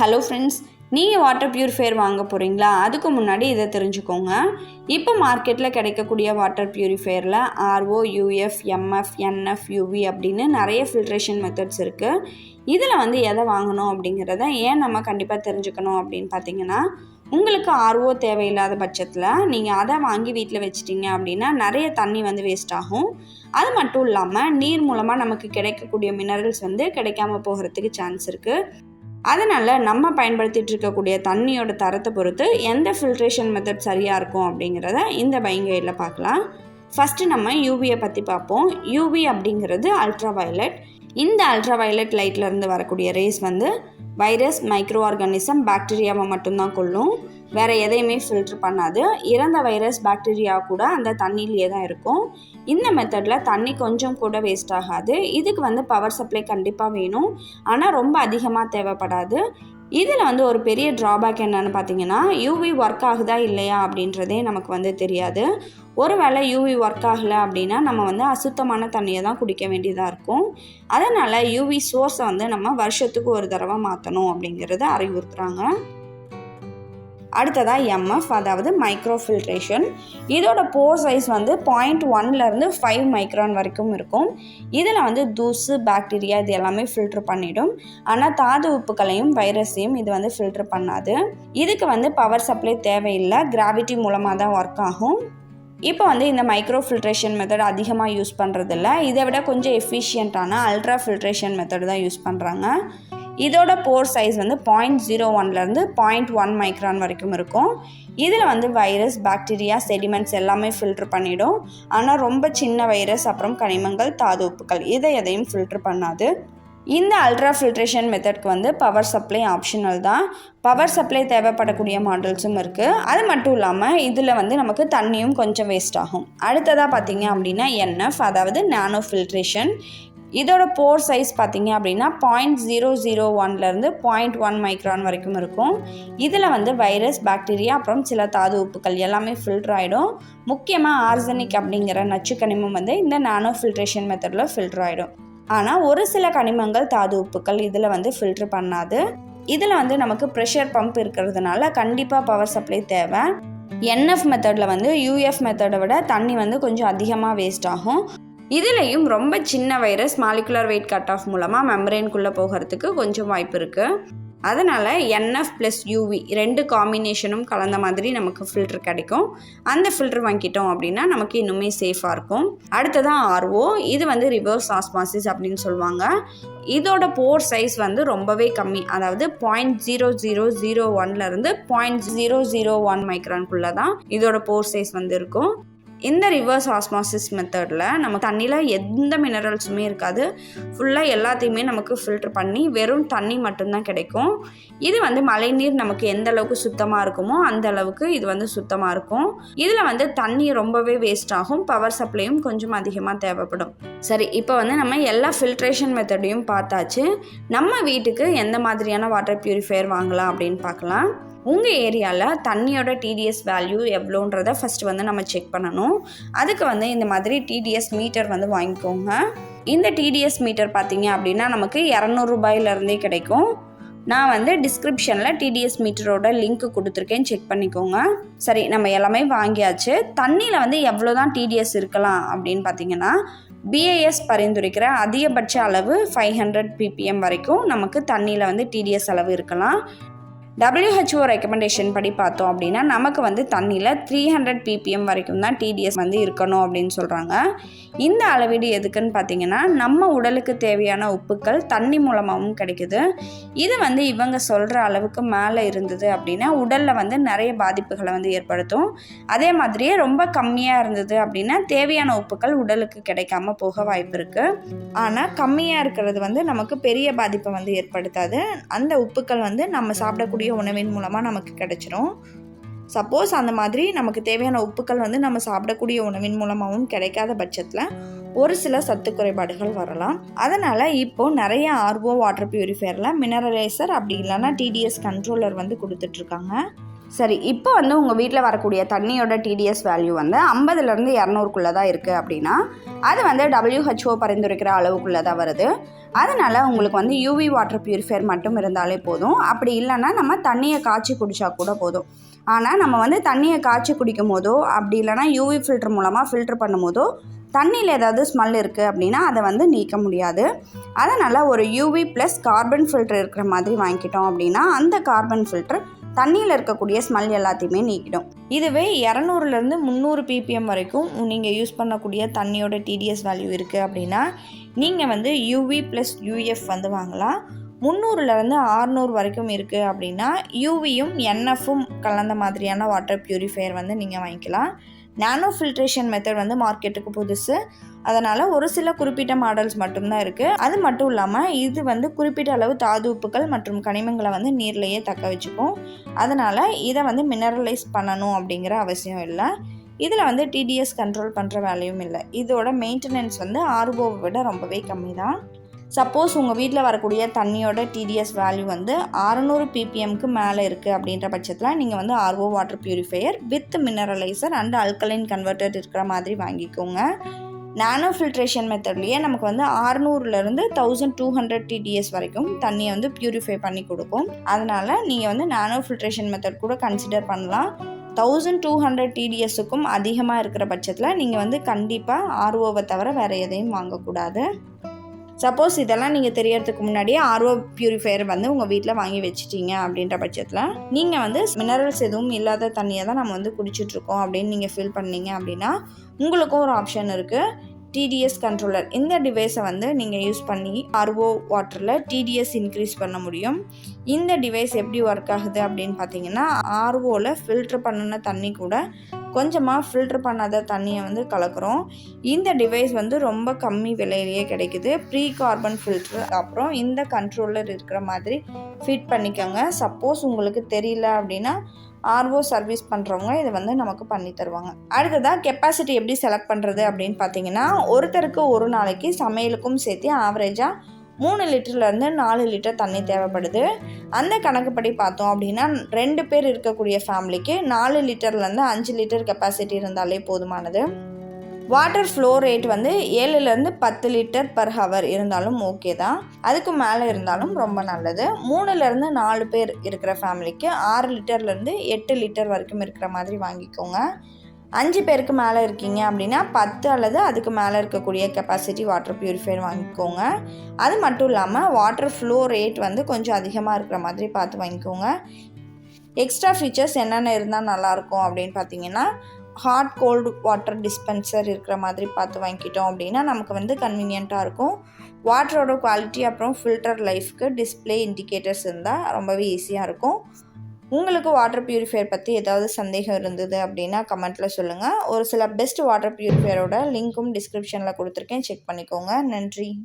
Hello friends, நீங்கள் water purifier வாங்க போகிறீங்களா? அதுக்கு முன்னாடி இதை தெரிஞ்சுக்கோங்க. இப்போ மார்க்கெட்டில் கிடைக்கக்கூடிய வாட்டர் பியூரிஃபையரில் RO, UF, MF, NF, UV அப்படின்னு நிறைய ஃபில்ட்ரேஷன் மெத்தட்ஸ் இருக்குது. இதில் எதை வாங்கணும் அப்படிங்கிறத ஏன் நம்ம கண்டிப்பாக தெரிஞ்சுக்கணும் அப்படின்னு பார்த்தீங்கன்னா, உங்களுக்கு ஆர்ஓ தேவையில்லாத பட்சத்தில் நீங்கள் அதை வாங்கி வீட்டில் வச்சிட்டிங்க அப்படின்னா நிறைய தண்ணி வேஸ்ட் ஆகும். அது மட்டும் இல்லாமல் நீர் மூலமாக நமக்கு கிடைக்கக்கூடிய மினரல்ஸ் கிடைக்காம போகிறதுக்கு சான்ஸ் இருக்குது. அதனால் நம்ம பயன்படுத்திகிட்டு இருக்கக்கூடிய தண்ணியோட தரத்தை பொறுத்து எந்த ஃபில்ட்ரேஷன் மெத்தட் சரியாக இருக்கும் அப்படிங்கிறத இந்த பையிங் கைடில் பார்க்கலாம். ஃபஸ்ட்டு நம்ம யூவியை பற்றி பார்ப்போம். யூவி அப்படிங்கிறது அல்ட்ரா வயலட். இந்த அல்ட்ரா வயலட் லைட்லேருந்து வரக்கூடிய ரேஸ் வைரஸ், மைக்ரோ ஆர்கானிசம், பாக்டீரியாவை மட்டும்தான் கொல்லும். வேறு எதையுமே ஃபில்ட்ரு பண்ணாது. இறந்த வைரஸ், பாக்டீரியா கூட அந்த தண்ணியிலே தான் இருக்கும். இந்த மெத்தடில் தண்ணி கொஞ்சம் கூட வேஸ்ட் ஆகாது. இதுக்கு பவர் சப்ளை கண்டிப்பாக வேணும், ஆனால் ரொம்ப அதிகமாக தேவைப்படாது. இதில் ஒரு பெரிய ட்ராபேக் என்னென்னு பார்த்தீங்கன்னா, யூவி ஒர்க் ஆகுதா இல்லையா அப்படின்றதே நமக்கு தெரியாது. ஒருவேளை யூவி ஒர்க் ஆகலை அப்படின்னா நம்ம அசுத்தமான தண்ணியை தான் குடிக்க வேண்டியதாக இருக்கும். அதனால் யூவி சோர்ஸை நம்ம வருஷத்துக்கு ஒரு தடவை மாற்றணும் அப்படிங்கிறத அறிவுறுத்துகிறாங்க. அடுத்ததாக எம்எஃப், அதாவது மைக்ரோ ஃபில்ட்ரேஷன். இதோட போர் சைஸ் 0.1லேருந்து 5 மைக்ரான் வரைக்கும் இருக்கும். இதில் தூசு, பாக்டீரியா இது எல்லாமே ஃபில்ட்ரு பண்ணிடும். ஆனால் தாது உப்புகளையும் வைரஸையும் இது ஃபில்ட்ரு பண்ணாது. இதுக்கு பவர் சப்ளை தேவையில்லை, கிராவிட்டி மூலமாக தான் ஒர்க் ஆகும். இப்போ இந்த மைக்ரோ ஃபில்ட்ரேஷன் மெத்தட் அதிகமாக யூஸ் பண்ணுறதில்ல. இதை விட கொஞ்சம் எஃபிஷியண்ட்டான அல்ட்ரா ஃபில்ட்ரேஷன் மெத்தட் தான் யூஸ் பண்ணுறாங்க. இதோட போர் சைஸ் 0.01லேருந்து 0.1 மைக்ரான் வரைக்கும் இருக்கும். இதில் வைரஸ், பாக்டீரியா, செடிமெண்ட்ஸ் எல்லாமே ஃபில்ட்ரு பண்ணிடும். ஆனால் ரொம்ப சின்ன வைரஸ், அப்புறம் கனிமங்கள், தாது உப்புகள் இதை எதையும் ஃபில்ட்ரு பண்ணாது. இந்த அல்ட்ரா ஃபில்ட்ரேஷன் மெத்தட்க்கு பவர் சப்ளை ஆப்ஷனல் தான். பவர் சப்ளை தேவைப்படக்கூடிய மாடல்ஸும் இருக்குது. அது மட்டும் இல்லாமல் இதில் நமக்கு தண்ணியும் கொஞ்சம் வேஸ்ட் ஆகும். அடுத்ததாக பார்த்தீங்க அப்படின்னா என்எஃப், அதாவது நானோ ஃபில்ட்ரேஷன். இதோட போர் சைஸ் பார்த்தீங்க அப்படின்னா 0.001லேருந்து 0.1 மைக்ரான் வரைக்கும் இருக்கும். இதில் வைரஸ், பாக்டீரியா, அப்புறம் சில தாது உப்புகள் எல்லாமே ஃபில்டர் ஆகிடும். முக்கியமாக ஆர்சனிக் அப்படிங்கிற நச்சு கனிமம் இந்த நானோ ஃபில்ட்ரேஷன் மெத்தடில் ஃபில்டர் ஆகிடும். ஆனால் ஒரு சில கனிமங்கள், தாது உப்புக்கள் இதில் ஃபில்ட்ரு பண்ணாது. இதில் நமக்கு ப்ரெஷர் பம்ப் இருக்கிறதுனால கண்டிப்பாக பவர் சப்ளை தேவை. என்எஃப் மெத்தடில் யூஎஃப் மெத்தடை விட தண்ணி கொஞ்சம் அதிகமாக வேஸ்ட் ஆகும். இதுலேயும் ரொம்ப சின்ன virus molecular wait cut off மூலமாக மெம்பரேனுக்குள்ளே போகிறதுக்கு கொஞ்சம் வாய்ப்பு இருக்குது. அதனால் என்எஃப் ப்ளஸ் யூவி 2 காம்பினேஷனும் கலந்த மாதிரி நமக்கு ஃபில்ட்ரு கிடைக்கும். அந்த ஃபில்ட்ரு வாங்கிட்டோம் அப்படின்னா நமக்கு இன்னுமே சேஃபாக இருக்கும். அடுத்ததான் ஆர்ஓ. இது ரிவர்ஸ் ஆஸ்மாசிஸ் அப்படின்னு சொல்லுவாங்க. இதோட போர் சைஸ் ரொம்பவே கம்மி, அதாவது 0.0001லேருந்து 0.001 மைக்ரான்குள்ளே தான் இதோட போர் சைஸ் இருக்கும். இந்த ரிவர்ஸ் ஆஸ்மாசிஸ் மெத்தடில் நம்ம தண்ணியில் எந்த மினரல்ஸுமே இருக்காது. ஃபுல்லாக எல்லாத்தையுமே நமக்கு ஃபில்ட்ரு பண்ணி வெறும் தண்ணி மட்டும்தான் கிடைக்கும். இது மழைநீர் நமக்கு எந்த அளவுக்கு சுத்தமாக இருக்குமோ அந்த அளவுக்கு இது சுத்தமாக இருக்கும். இதில் தண்ணி ரொம்பவே வேஸ்ட் ஆகும். பவர் சப்ளையும் கொஞ்சம் அதிகமாக தேவைப்படும். சரி, இப்போ நம்ம எல்லா ஃபில்ட்ரேஷன் மெத்தடையும் பார்த்தாச்சு. நம்ம வீட்டுக்கு எந்த மாதிரியான வாட்டர் பியூரிஃபையர் வாங்கலாம் அப்படின்னு பார்க்கலாம். உங்கள் ஏரியாவில் தண்ணியோட டிடிஎஸ் வேல்யூ எவ்வளோன்றதை ஃபஸ்ட்டு நம்ம செக் பண்ணணும். அதுக்கு இந்த மாதிரி டிடிஎஸ் மீட்டர் வாங்கிக்கோங்க. இந்த டிடிஎஸ் மீட்டர் பார்த்தீங்க அப்படின்னா நமக்கு 200 ரூபாயிலேருந்தே கிடைக்கும். நான் டிஸ்கிரிப்ஷனில் டிடிஎஸ் மீட்டரோட லிங்க் கொடுத்துருக்கேன், செக் பண்ணிக்கோங்க. சரி, நம்ம எல்லாமே வாங்கியாச்சு. தண்ணியில் எவ்வளோ தான் டிடிஎஸ் இருக்கலாம் அப்படின்னு பார்த்தீங்கன்னா, பிஏஎஸ் பரிந்துரைக்கிற அதிகபட்ச அளவு 500 ppm வரைக்கும் நமக்கு தண்ணியில் டிடிஎஸ் அளவு இருக்கலாம். WHO ரெக்கமெண்டேஷன் படி பார்த்தோம் அப்படின்னா நமக்கு தண்ணியில் 300 ppm வரைக்கும் தான் டிடிஎஸ் இருக்கணும் அப்படின்னு சொல்கிறாங்க. இந்த அளவீடு எதுக்குன்னு பார்த்தீங்கன்னா, நம்ம உடலுக்கு தேவையான உப்புக்கள் தண்ணி மூலமாகவும் கிடைக்குது. இது இவங்க சொல்கிற அளவுக்கு மேலே இருந்தது அப்படின்னா உடலில் நிறைய பாதிப்புகளை ஏற்படுத்தும். அதே மாதிரியே ரொம்ப கம்மியாக இருந்தது அப்படின்னா தேவையான உப்புக்கள் உடலுக்கு கிடைக்காம போக வாய்ப்பு இருக்குது. ஆனால் கம்மியாக இருக்கிறது நமக்கு பெரிய பாதிப்பை ஏற்படுத்தாது. அந்த உப்புக்கள் நம்ம சாப்பிடக்கூடிய உணவின் மூலமாக நமக்கு கிடைச்சிரும். சப்போஸ் அந்த மாதிரி நமக்கு தேவையான உப்புக்கள் நம்ம சாப்பிடக்கூடிய உணவின் மூலமாகவும் கிடைக்காத பட்சத்தில் ஒரு சில சத்து குறைபாடுகள் வரலாம். அதனால் இப்போது நிறைய ஆர்ஓ வாட்டர் பியூரிஃபையரில் மினரலைசர் அப்படி இல்லைன்னா டிடிஎஸ் கண்ட்ரோலர் கொடுத்துட்ருக்காங்க. சரி, இப்போ வந்து உங்கள் வீட்டில் வரக்கூடிய தண்ணியோட டிடிஎஸ் வேல்யூ வந்து 50லேருந்து 200க்குள்ளே தான் இருக்குது அப்படின்னா அது வந்து WHO பரிந்துரைக்கிற அளவுக்குள்ளே தான் வருது. அதனால் உங்களுக்கு வந்து யூவி வாட்டர் பியூரிஃபையர் மட்டும் இருந்தாலே போதும். அப்படி இல்லைன்னா நம்ம தண்ணியை காய்ச்சி குடித்தா கூட போதும். ஆனால் நம்ம வந்து தண்ணியை காய்ச்சி குடிக்கும் போதோ அப்படி இல்லைனா யூவி ஃபில்டர் மூலமாக ஃபில்டர் பண்ணும் போதோ தண்ணியில் ஏதாவது ஸ்மெல் இருக்குது அப்படின்னா அதை வந்து நீக்க முடியாது. அதனால் ஒரு யூவி ப்ளஸ் கார்பன் ஃபில்டர் இருக்கிற மாதிரி வாங்கிக்கிட்டோம் அப்படின்னா அந்த கார்பன் ஃபில்டர் தண்ணியில் இருக்கக்கூடிய ஸ்மெல் எல்லாத்தையுமே நீக்கிடும். இதுவே 200லேருந்து 300 ppm வரைக்கும் நீங்கள் யூஸ் பண்ணக்கூடிய தண்ணியோட டிடிஎஸ் வேல்யூ இருக்குது அப்படின்னா நீங்கள் வந்து யூவி ப்ளஸ் யூஎஃப் வந்து வாங்கலாம். 300லேருந்து 600 வரைக்கும் இருக்குது அப்படின்னா யூவியும் என்எஃப்பும் கலந்த மாதிரியான வாட்டர் பியூரிஃபையர் வந்து நீங்கள் வாங்கிக்கலாம். நானோ ஃபில்ட்ரேஷன் மெத்தட் வந்து மார்க்கெட்டுக்கு புதுசு. அதனால் ஒரு சில குறிப்பிட்ட மாடல்ஸ் மட்டும்தான் இருக்குது. அது மட்டும் இல்லாமல் இது வந்து குறிப்பிட்ட அளவு தாது உப்புகள் மற்றும் கனிமங்களை வந்து நீர்லேயே தக்க வச்சுக்கும். அதனால் இதை வந்து மினரலைஸ் பண்ணணும் அப்படிங்கிற அவசியம் இல்லை. இதில் வந்து டிடிஎஸ் கண்ட்ரோல் பண்ணுற வேலையும் இல்லை. இதோட மெயின்டெனன்ஸ் வந்து ஆர்ஓவை விட ரொம்பவே கம்மி தான். சப்போஸ் உங்கள் வீட்டில் வரக்கூடிய தண்ணியோட டிடிஎஸ் வேல்யூ வந்து 600 ppmக்கு மேலே இருக்குது அப்படின்ற பட்சத்தில் நீங்கள் வந்து RO water purifier with mineraliser and alkaline converter இருக்கிற மாதிரி வாங்கிக்கோங்க. நானோ ஃபில்ட்ரேஷன் மெத்தட்லேயே நமக்கு வந்து 600லேருந்து 1200 TDS வரைக்கும் தண்ணியை வந்து பியூரிஃபை பண்ணி கொடுக்கும். அதனால் நீங்கள் வந்து நானோ ஃபில்ட்ரேஷன் மெத்தட் கூட கன்சிடர் பண்ணலாம். 1200 TDSக்கும் அதிகமாக இருக்கிற பட்சத்தில் நீங்கள் வந்து கண்டிப்பாக ஆர்ஓவை தவிர வேறு எதையும் வாங்கக்கூடாது. சப்போஸ் இதெல்லாம் நீங்கள் தெரியறதுக்கு முன்னாடியே ஆர்ஓ பியூரிஃபையர் வந்து உங்கள் வீட்டில் வாங்கி வச்சிட்டீங்க அப்படின்ற பட்சத்தில் நீங்கள் வந்து மினரல்ஸ் எதுவும் இல்லாத தண்ணியை தான் நம்ம வந்து குடிச்சிட்ருக்கோம் அப்படின்னு நீங்கள் ஃபீல் பண்ணீங்க அப்படின்னா உங்களுக்கும் ஒரு ஆப்ஷன் இருக்குது, டிடிஎஸ் கண்ட்ரோலர். இந்த டிவைஸை வந்து நீங்கள் யூஸ் பண்ணி ஆர்ஓ வாட்டரில் டிடிஎஸ் இன்க்ரீஸ் பண்ண முடியும். இந்த டிவைஸ் எப்படி ஒர்க் ஆகுது அப்படின்னு பார்த்தீங்கன்னா ஆர்ஓவில் ஃபில்டர் பண்ணின தண்ணி கூட கொஞ்சமாக ஃபில்டர் பண்ணாத தண்ணியை வந்து கலக்கிறோம். இந்த டிவைஸ் வந்து ரொம்ப கம்மி விலையிலேயே கிடைக்குது. ப்ரீ கார்பன் ஃபில்டர் அப்புறம் இந்த கண்ட்ரோலர் இருக்கிற மாதிரி ஃபிட் பண்ணிக்கோங்க. சப்போஸ் உங்களுக்கு தெரியல அப்படின்னா ஆர்ஓ சர்வீஸ் பண்ணுறவங்க இதை வந்து நமக்கு பண்ணி தருவாங்க. அடுத்ததாக கெப்பாசிட்டி எப்படி செலக்ட் பண்ணுறது அப்படின்னு பார்த்தீங்கன்னா ஒருத்தருக்கு ஒரு நாளைக்கு சமையலுக்கும் சேர்த்து ஆவரேஜாக 3 லிட்டர்லேருந்து 4 லிட்டர் தண்ணி தேவைப்படுது. அந்த கணக்குப்படி பார்த்தோம் அப்படின்னா 2 பேர் இருக்கக்கூடிய ஃபேமிலிக்கு 4 லிட்டர்லேருந்து 5 லிட்டர் கெப்பாசிட்டி இருந்தாலே போதுமானது. வாட்டர் ஃப்ளோ ரேட் வந்து 7லேருந்து 10 லிட்டர் பர் ஹவர் இருந்தாலும் ஓகே தான். அதுக்கு மேலே இருந்தாலும் ரொம்ப நல்லது. 3லேருந்து 4 பேர் இருக்கிற ஃபேமிலிக்கு 6 லிட்டர்லேருந்து 8 லிட்டர் வரைக்கும் இருக்கிற மாதிரி வாங்கிக்கோங்க. 5 பேருக்கு மேலே இருக்கீங்க அப்படின்னா 10 அல்லது அதுக்கு மேலே இருக்கக்கூடிய கெப்பாசிட்டி வாட்டர் பியூரிஃபையர் வாங்கிக்கோங்க. அது மட்டும் இல்லாமல் வாட்டர் ஃப்ளோ ரேட் வந்து கொஞ்சம் அதிகமாக இருக்கிற மாதிரி பார்த்து வாங்கிக்கோங்க. எக்ஸ்ட்ரா ஃபீச்சர்ஸ் என்னென்ன இருந்தால் நல்லாயிருக்கும் அப்படின்னு பார்த்தீங்கன்னா ஹாட் கோல்டு வாட்டர் டிஸ்பென்சர் இருக்கிற மாதிரி பார்த்து வாங்கிக்கிட்டோம் அப்படின்னா நமக்கு வந்து கன்வீனியண்ட்டாக இருக்கும். வாட்டரோட குவாலிட்டி அப்புறம் ஃபில்டர் லைஃப்க்கு டிஸ்பிளே இண்டிகேட்டர்ஸ் இருந்தால் ரொம்பவே ஈஸியாக இருக்கும். உங்களுக்கு வாட்டர் பியூரிஃபையர் பற்றி ஏதாவது சந்தேகம் இருந்தது அப்படின்னா கமெண்ட்டில் சொல்லுங்கள். ஒரு சில பெஸ்ட் வாட்டர் பியூரிஃபையரோட லிங்க்கும் டிஸ்கிரிப்ஷனில் கொடுத்துருக்கேன், செக் பண்ணிக்கோங்க. நன்றி.